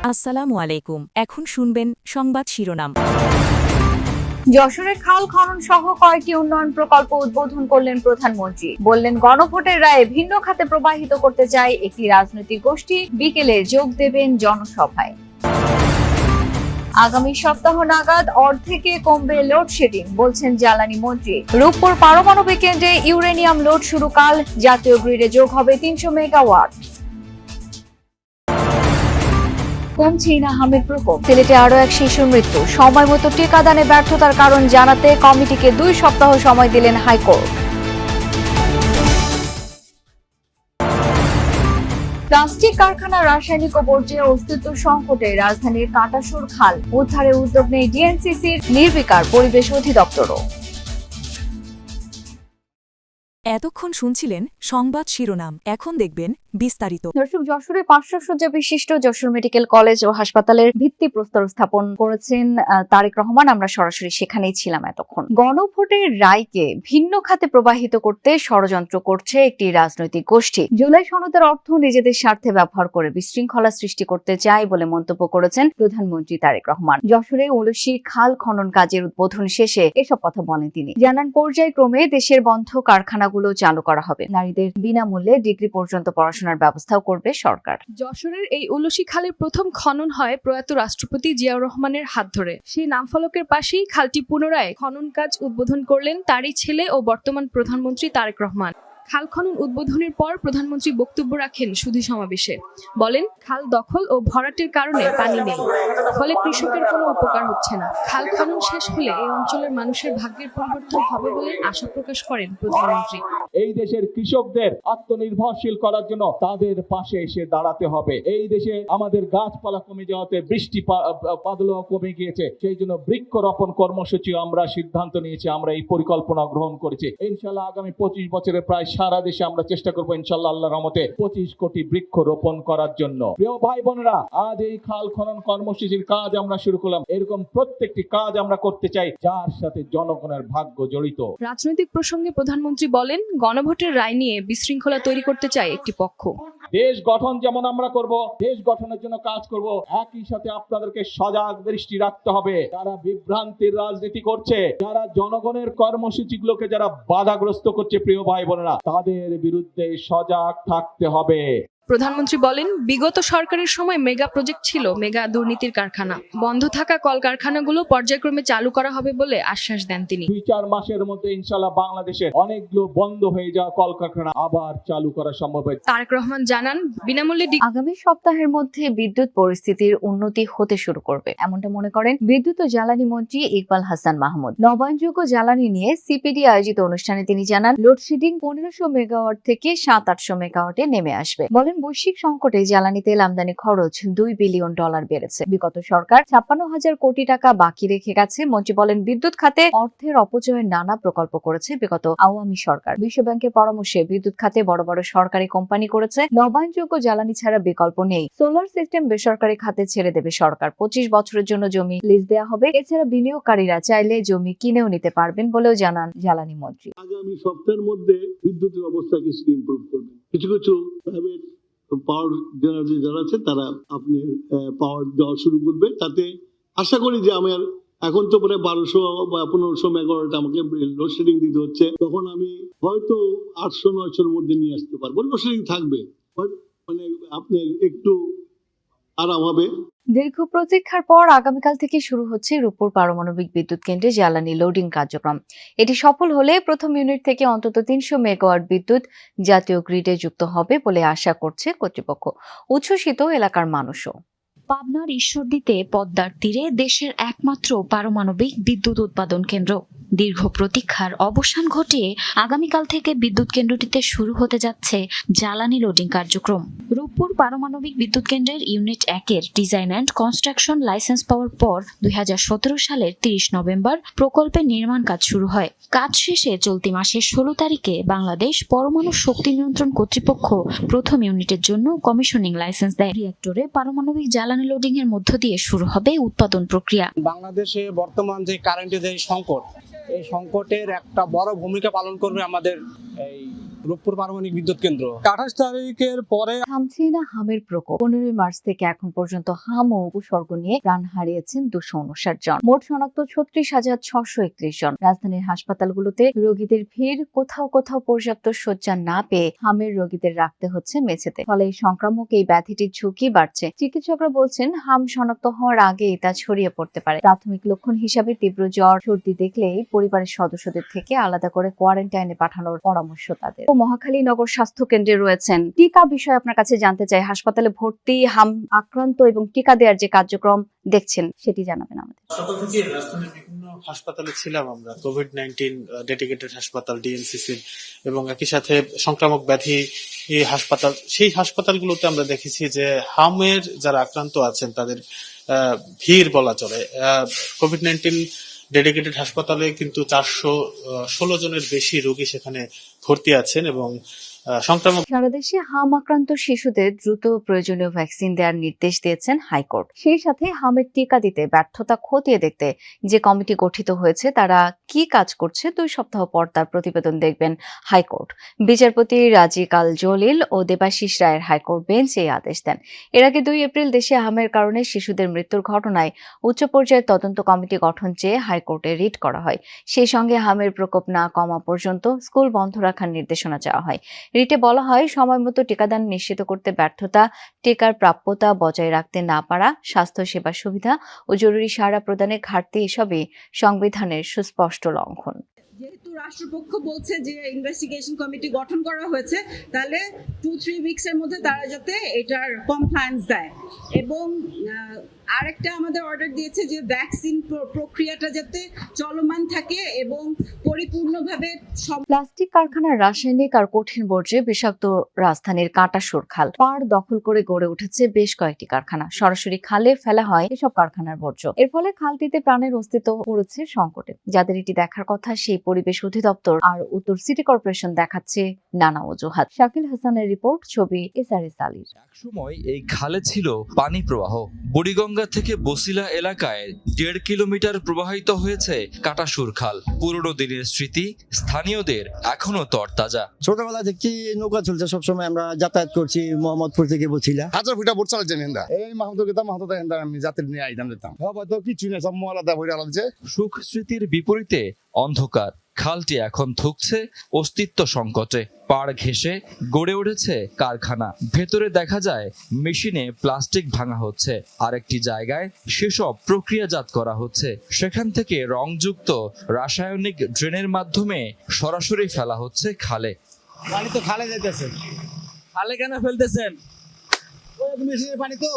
আসসালামু আলাইকুম। এখন শুনবেন সংবাদ শিরোনাম। যশোরের খাল খনন সহ কয়েকটি উন্নয়ন প্রকল্প উদ্বোধন করলেন প্রধানমন্ত্রী। বললেন, গণভোটের রায়ে ভিন্ন খাতে প্রবাহিত করতে চায় একটি রাজনৈতিক গোষ্ঠী। বিকেলে যোগ দেবেন জনসভায়। আগামী সপ্তাহ নাগাদ অর্ধেকে কমবে লোডশেডিং, বলছেন জ্বালানি মন্ত্রী। রূপপুর পারমাণবিক কেন্দ্রে ইউরেনিয়াম লোড শুরু কাল, জাতীয় গ্রিডে যোগ হবে 300 মেগাওয়াট। কমছে আহমেদ প্রকোপ, সিলেটে আরো এক শিশুর মৃত্যু। সময় মতো টিকাদানে ব্যর্থতার কারণ জানাতে কমিটিকে 2 সপ্তাহ সময় দিলেন হাইকোর্ট। প্লাস্টিক কারখানা, রাসায়নিক ও বর্জ্যের অস্তিত্ব সংকটে রাজধানীর কাটাসুর খাল উদ্ধারে উদ্যোগ নেই ডিএনসিসির, নির্বিকার পরিবেশ অধিদপ্তরও। এতক্ষণ শুনছিলেন সংবাদ শিরোনাম, এখন দেখবেন বিস্তারিত। দর্শক, যশোরে 500 শয্যা বিশিষ্ট যশোর মেডিকেল কলেজ ও হাসপাতালের ভিত্তিপ্রস্তর স্থাপন করেছেন তারেক রহমান। আমরা সরাসরি সেখানেই ছিলাম এতক্ষণ। গণভোটের রায়কে ভিন্ন খাতে প্রবাহিত করতে ষড়যন্ত্র করছে একটি রাজনৈতিক গোষ্ঠী। জুলাই সনদের অর্থ নিজেদের স্বার্থে ব্যবহার করে বিশৃঙ্খলা সৃষ্টি করতে চায় বলে মন্তব্য করেছেন প্রধানমন্ত্রী তারেক রহমান। যশোরে উলসি খাল খনন কাজের উদ্বোধন শেষে এসব কথা বলেন তিনি। জানান, পর্যায়ক্রমে দেশের বন্ধ কারখানাগুলো চালু করা হবে। নারীদের বিনামূল্যে ডিগ্রি পর্যন্ত পড়াশোনার ব্যবস্থাও করবে সরকার। যশোরের এই উলসি খালের প্রথম খনন হয় প্রয়াত রাষ্ট্রপতি জিয়াউর রহমানের হাত ধরে। সেই নামফলকের পাশেই খালটি পুনরায় খনন কাজ উদ্বোধন করলেন তারই ছেলে ও বর্তমান প্রধানমন্ত্রী তারেক রহমান। খাল খনন উদ্বোধনের পর প্রধানমন্ত্রী বক্তব্য রাখেন সুধী সমাবেশে। বলেন, খাল দখল ও ভরাটের কারণে পানি নেই, ফলে কৃষকের কোনো উপকার হচ্ছে না। খাল খনন শেষ হলে এই অঞ্চলের মানুষের ভাগ্যের পরিবর্তন হবে বলে আশা প্রকাশ করেন প্রধানমন্ত্রী। এই দেশের কৃষকদের আত্মনির্ভরশীল করার জন্য তাদের পাশে এসে দাঁড়াতে হবে। এই দেশে আমাদের গাছপালা কমে যাওয়াতে বৃষ্টি বাদলও কমে গিয়েছে, সেই জন্য বৃক্ষরোপণ কর্মসূচি আমরা সিদ্ধান্ত নিয়েছি, আমরা এই পরিকল্পনা গ্রহণ করেছি। ইনশাআল্লাহ আগামী 25 বছরে প্রায় সারা দেশে আমরা চেষ্টা করবো ইনশাআল্লাহ আল্লাহর রহমতে 25 কোটি বৃক্ষ রোপণ করার জন্য। প্রিয় ভাই বোনেরা, আজ এই খাল খনন কর্মসূচির কাজ আমরা শুরু করলাম। এরকম প্রত্যেকটি কাজ আমরা করতে চাই যার সাথে জনগণের ভাগ্য জড়িত। রাজনৈতিক প্রসঙ্গে প্রধানমন্ত্রী বলেন, গণভোটের রায় নিয়ে বিশৃঙ্খলা তৈরি করতে চায় একটি পক্ষ। দেশ গঠন যেমন আমরা করব, দেশ গঠনের জন্য কাজ করব, একই সাথে আপনাদেরকে সজাগ দৃষ্টি রাখতে হবে। যারা বিভ্রান্তির রাজনীতি করছে, যারা জনগণের কর্মসূচিগুলোকে যারা বাধাগ্রস্ত করছে, প্রিয় ভাই বোনেরা, তাদের বিরুদ্ধে সজাগ থাকতে হবে। প্রধানমন্ত্রী বলেন, বিগত সরকারের সময় মেগা প্রজেক্ট ছিল মেগা দুর্নীতির কারখানা। বন্ধ থাকা কলকারখানাগুলো পর্যায়ক্রমে চালু করা হবে বলে আশ্বাস দেন তিনি। 2-4 মাসের মধ্যে ইনশাআল্লাহ বাংলাদেশের অনেকগুলো বন্ধ হয়ে যাওয়া কলকারখানা আবার চালু করা সম্ভব হবে। তারেক রহমান জানান, বিনামূল্যে আগামী সপ্তাহের মধ্যে বিদ্যুৎ পরিস্থিতির উন্নতি হতে শুরু করবে, এমনটা মনে করেন বিদ্যুৎ ও জ্বালানি মন্ত্রী ইকবাল হাসান মাহমুদ। নবায়নযোগ্য জ্বালানি নিয়ে সিপিডি আয়োজিত অনুষ্ঠানে তিনি জানান, লোডশেডিং 1500 মেগাওয়াট থেকে 700-800 মেগাওয়াটে নেমে আসবে। বলেন, বৈশ্বিক সংকটে জ্বালানি তেল আমদানি খরচ $2 বিলিয়ন বেড়েছে। বিগত সরকার 56,000 কোটি টাকা বাকি রেখে গেছে। মন্ত্রী বলেন, বিদ্যুৎ খাতে অর্থের অপচয়ের নানা প্রকল্প করেছে বিগত আওয়ামী সরকার। বিশ্বব্যাংকের পরামর্শে বিদ্যুৎ খাতে বড় বড় সরকারি কোম্পানি করেছে। নবায়নযোগ্য জ্বালানি ছাড়া বিকল্প নেই। সোলার সিস্টেম বেসরকারি খাতে ছেড়ে দেবে সরকার। 25 বছরের জন্য জমি লিজ দেওয়া হবে। এছাড়া বিনিয়োগকারীরা চাইলে জমি কিনেও নিতে পারবেন বলেও জানান জ্বালানি মন্ত্রী। আগামী সপ্তাহের মধ্যে বিদ্যুতের অবস্থা কিছু ইমপ্রুভ করবে। কিছু কিছু পাওয়ার জেনারেটর যারা আছে তারা আপনি পাওয়ার দেওয়া শুরু করবে। তাতে আশা করি যে আমার এখন তো প্রায় 1200 বা 1500 মেগাওয়াট আমাকে লোডশেডিং দিতে হচ্ছে, তখন আমি হয়তো 800-900-র মধ্যে নিয়ে আসতে পারবো। লোডশেডিং থাকবে, মানে আপনার একটু আরাম হবে। দীর্ঘ প্রতীক্ষার পর আগামীকাল থেকে শুরু হচ্ছে রূপপুর পারমাণবিক বিদ্যুৎ কেন্দ্রে জ্বালানি লোডিং কার্যক্রম। এটি সফল হলে প্রথম ইউনিট থেকে অন্তত 300 মেগাওয়াট বিদ্যুৎ জাতীয় গ্রিডে যুক্ত হবে বলে আশা করছে কর্তৃপক্ষ। উচ্ছ্বসিত এলাকার মানুষও। পাবনার ঈশ্বরদীতে পদ্মার তীরে দেশের একমাত্র পারমাণবিক বিদ্যুৎ উৎপাদন কেন্দ্র। দীর্ঘ প্রতীক্ষার অবসান ঘটিয়ে আগামীকাল থেকে বিদ্যুৎ কেন্দ্রটিতে শুরু হতে যাচ্ছে জ্বালানি লোডিং কার্যক্রম। রূপপুর পারমাণবিক বিদ্যুৎ কেন্দ্রের ইউনিট 1-এর ডিজাইন অ্যান্ড কনস্ট্রাকশন লাইসেন্স পাওয়ার পর 2017 সালের 30 নভেম্বর প্রকল্পের নির্মাণ কাজ শুরু হয়। কাজ শেষে চলতি মাসের 16 তারিখে বাংলাদেশ পরমাণু শক্তি নিয়ন্ত্রণ কর্তৃপক্ষ প্রথম ইউনিটের জন্য কমিশনিং লাইসেন্স দেয়। রিঅ্যাক্টরে পারমাণবিক জ্বালানি লোডিং এর মধ্য দিয়ে শুরু হবে উৎপাদন প্রক্রিয়া। বাংলাদেশে বর্তমান যে কারেন্টের যে সংকট, এই সংকটের একটা বড় ভূমিকা পালন করবে আমাদের এই রূপপুর পারমাণবিক বিদ্যুৎ কেন্দ্র 28 তারিখের পরে থামছেই না হামের প্রকোপ। 15 মার্চ থেকে এখন পর্যন্ত হাম ও উপসর্গ নিয়ে প্রাণ হারিয়েছেন 259 জন। মোট শনাক্ত 36,631 জন। রাজধানীর হাসপাতালগুলোতে রোগীদের ভিড়, কোথাও কোথাও পর্যাপ্ত শয্যা না পেয়ে হামের রোগীদের রাখতে হচ্ছে মেঝেতে। ফলে এই সংক্রামক এই ব্যাধিটির ঝুঁকি বাড়ছে। চিকিৎসকরা বলছেন হাম শনাক্ত হওয়ার আগেই তা ছড়িয়ে পড়তে পারে। প্রাথমিক লক্ষণ হিসাবে তীব্র জ্বর, সর্দি দেখলেই পরিবারের সদস্যদের থেকে আলাদা করে কোয়ারেন্টাইনে পাঠানোর পরামর্শ তাদের। মহাখালী নগর স্বাস্থ্য কেন্দ্রে রয়েছেন। টিকা বিষয়ে আপনার কাছে জানতে চাই, হাসপাতালে ভর্তি, হাম আক্রান্ত এবং টিকা দেওয়ার যে কার্যক্রম দেখছেন সেটি জানাবেন আমাদের। সকাল থেকে রাজধানীর বিভিন্ন হাসপাতালে ছিলাম আমরা, কোভিড-19 ডেডিকেটেড হাসপাতাল ডিএনসিসি এবং একই সাথে সংক্রামক ব্যাধি হাসপাতাল, সেই হাসপাতালগুলোতে আমরা দেখেছি যে হামের যারা আক্রান্ত আছেন তাদের ভিড় বলা চলে। কোভিড-19 ডেডিকেটেড হাসপাতালে কিন্তু 416 জনের বেশি রোগী সেখানে ভর্তি আছেন এবং সংক্রামক। সারা দেশে হাম আক্রান্ত শিশুদের দ্রুত প্রয়োজনীয় ভ্যাকসিন দেওয়ার নির্দেশ দিয়েছেন হাইকোর্ট। সেই সাথে হামের টিকা দিতে ব্যর্থতা খতিয়ে দেখতে যে কমিটি গঠিত হয়েছে তারা কি কাজ করছে 2 সপ্তাহ পর তার প্রতিবেদন দেখবেন হাইকোর্ট। বিচারপতি রাজি কাল জলিল ও দেবাশিস রায়ের হাইকোর্ট বেঞ্চ এই আদেশ দেন। এর আগে 2 এপ্রিল দেশে হামের কারণে শিশুদের মৃত্যুর ঘটনায় উচ্চ পর্যায়ের তদন্ত কমিটি গঠন চেয়ে হাইকোর্টে রিট করা হয়। সেই সঙ্গে হামের প্রকোপ না কমা পর্যন্ত স্কুল বন্ধ রাখার নির্দেশনা চাওয়া হয়। রিটে বলা হয়, সময়মতো টিকাদান নিশ্চিত করতে ব্যর্থতা, টিকার প্রাপ্যতা বজায় রাখতে না পারা, স্বাস্থ্য সেবা সুবিধা ও জরুরি সাড়া প্রদানে ঘাটতি এসবই সংবিধানের সুস্পষ্ট লঙ্ঘন। যেহেতু রাষ্ট্রপক্ষ বলছে যে ইনভেস্টিগেশন কমিটি গঠন করা হয়েছে, তাহলে 2-3 উইকসের মধ্যে তারা যাতে এটার কমপ্লায়েন্স দেয় এবং আরেকটা আমাদের অর্ডার দিয়েছে যে ভ্যাকসিন প্রক্রিয়াটা যাতে চলমান থাকে এবং পরিপূর্ণভাবে সব। প্লাস্টিক কারখানার রাসায়নিক আর কঠিন বর্জ্যে বিষাক্ত রাজধানীর কাঁটাসুর খাল পাড় দখল করে গড়ে উঠেছে বেশ কয়েকটি কারখানা। সরাসরি খালে ফেলা হয় এসব কারখানার বর্জ্য। এর ফলে খালটিতে প্রাণের অস্তিত্ব পড়েছে সংকটে। যাদের এটি দেখার কথা সেই পরিবেশ অধিদপ্তর আর উত্তর সিটি কর্পোরেশন দেখাচ্ছে নানা অজুহাত। শাকিল হাসানের রিপোর্ট, ছবি এসআরএস আলীর। একসময় এই খালে ছিল পানি প্রবাহ। বুড়িগঙ্গা থেকে বসিলা এলাকায় 1.5 কিলোমিটার প্রবাহিত হয়েছে কাঁটাসুর খাল। পুরনো দিনের স্মৃতি স্থানীয়দের এখনো তরতাজা। ছোটবেলা থেকে নৌকা চলছে, সবসময় আমরা যাতায়াত করছি মোহাম্মদপুর থেকে বসিলা। 1000 ফুটা বোট চালাচ্ছেন হেন্দা এই মাহমুদ হেন্দা আমি যাত্রী নিয়ে আইতাম যেতাম। হয়তো কিছু না, সব আলাদা ভইরা লাগছে। সুখ স্মৃতির বিপরীতে অন্ধকার। খালটি এখন ধুঁকছে অস্তিত্ব সংকটে। পাড় ঘেঁষে গড়ে উঠেছে কারখানা। ভেতরে দেখা যায় মেশিনে প্লাস্টিক ভাঙা হচ্ছে, আরেকটি জায়গায় সেসব প্রক্রিয়াজাত করা হচ্ছে। সেখান থেকে রংযুক্ত রাসায়নিক ড্রেনের মাধ্যমে সরাসরি ফেলা হচ্ছে খালে। পানি তো খালে যাইতেছে। খালে কেন ফেলতেছেন? মেশিনের পানি তো